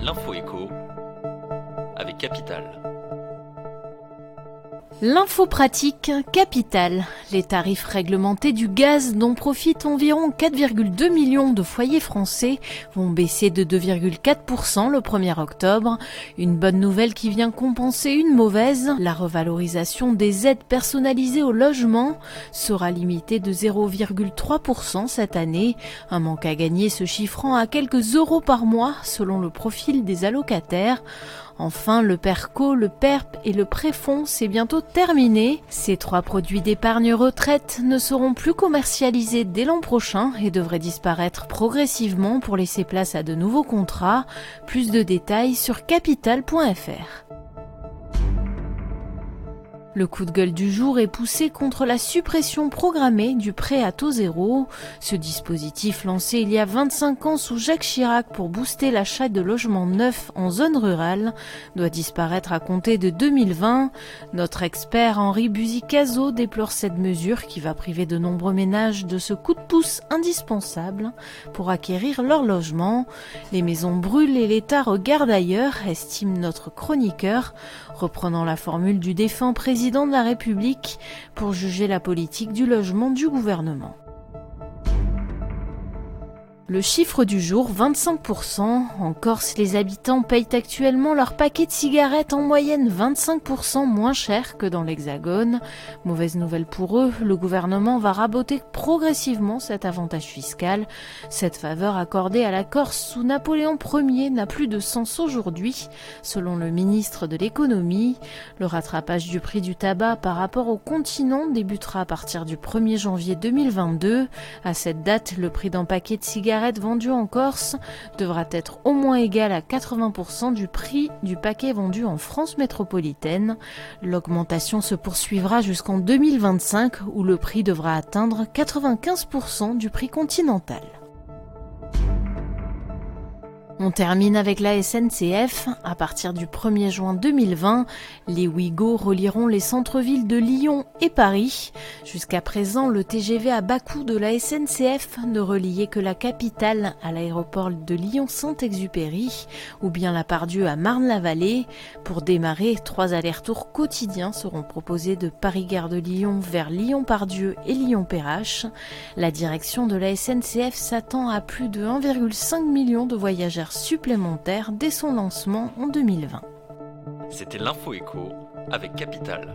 L'info écho avec Capital. L'info pratique Capital. Les tarifs réglementés du gaz dont profitent environ 4,2 millions de foyers français vont baisser de 2,4% le 1er octobre. Une bonne nouvelle qui vient compenser une mauvaise. La revalorisation des aides personnalisées au logement sera limitée de 0,3% cette année. Un manque à gagner se chiffrant à quelques euros par mois selon le profil des allocataires. Enfin, le PERCO, le PERP et le Préfonds, c'est bientôt terminé. Ces 3 produits d'épargne retraite ne seront plus commercialisés dès l'an prochain et devraient disparaître progressivement pour laisser place à de nouveaux contrats. Plus de détails sur capital.fr. Le coup de gueule du jour est poussé contre la suppression programmée du prêt à taux zéro. Ce dispositif lancé il y a 25 ans sous Jacques Chirac pour booster l'achat de logements neufs en zone rurale doit disparaître à compter de 2020. Notre expert Henri Buzicazo déplore cette mesure qui va priver de nombreux ménages de ce coup de pouce indispensable pour acquérir leur logement. Les maisons brûlent et l'État regarde ailleurs, estime notre chroniqueur, reprenant la formule du défunt président de la République pour juger la politique du logement du gouvernement. Le chiffre du jour, 25%. En Corse, les habitants payent actuellement leur paquet de cigarettes en moyenne 25% moins cher que dans l'Hexagone. Mauvaise nouvelle pour eux, le gouvernement va raboter progressivement cet avantage fiscal. Cette faveur accordée à la Corse sous Napoléon Ier n'a plus de sens aujourd'hui, selon le ministre de l'économie. Le rattrapage du prix du tabac par rapport au continent débutera à partir du 1er janvier 2022. À cette date, le prix d'un paquet de cigarettes vendu en Corse devra être au moins égal à 80% du prix du paquet vendu en France métropolitaine. L'augmentation se poursuivra jusqu'en 2025 où le prix devra atteindre 95% du prix continental. On termine avec la SNCF. À partir du 1er juin 2020, les Ouigo relieront les centres-villes de Lyon et Paris. Jusqu'à présent, le TGV à bas coût de la SNCF ne reliait que la capitale à l'aéroport de Lyon-Saint-Exupéry ou bien la Part-Dieu à Marne-la-Vallée. Pour démarrer, 3 allers-retours quotidiens seront proposés de Paris-Gare de Lyon vers Lyon-Part-Dieu et Lyon-Perrache. La direction de la SNCF s'attend à plus de 1,5 million de voyageurs supplémentaires dès son lancement en 2020. C'était l'info écho avec Capital.